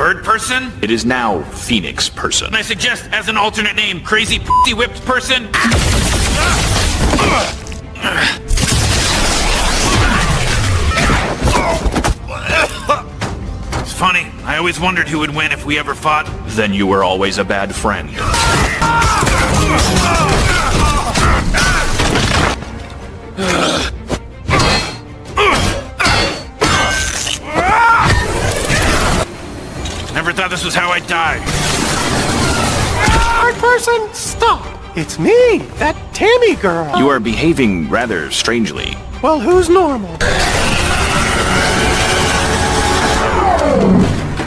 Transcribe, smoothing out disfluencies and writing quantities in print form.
bird person? It is now Phoenix person. And I suggest, as an alternate name, crazy whipped person? It's funny, I always wondered who would win if we ever fought. Then you were always a bad friend. Never thought this was how I'd die. Bird person, stop! It's me, that Tammy girl. You are behaving rather strangely. Well, who's normal?